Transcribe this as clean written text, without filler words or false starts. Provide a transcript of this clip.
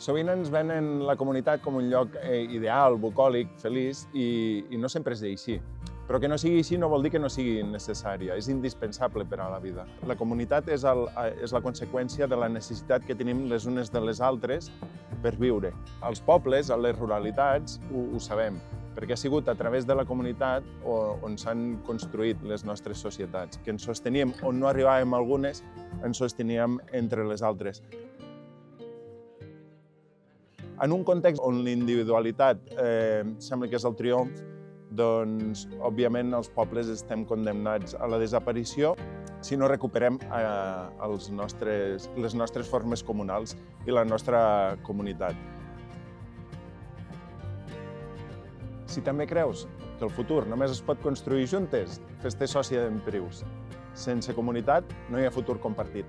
Sovint ens venen la comunitat com un lloc ideal, bucòlic, feliç, i no sempre és així. Però que no sigui així no vol dir que no sigui necessària, és indispensable per a la vida. La comunitat és la conseqüència de la necessitat que tenim les unes de les altres per viure. Als pobles, a les ruralitats, ho sabem, perquè ha sigut a través de la comunitat on s'han construït les nostres societats, que ens sosteníem on no arribàvem algunes, ens sosteníem entre les altres. En un context on l'individualitat sembla que és el triomf, doncs, òbviament, els pobles estem condemnats a la desaparició si no recuperem les nostres formes comunals i la nostra comunitat. Si també creus que el futur només es pot construir juntes, fes-te sòcia d'Emprius. Sense comunitat no hi ha futur compartit.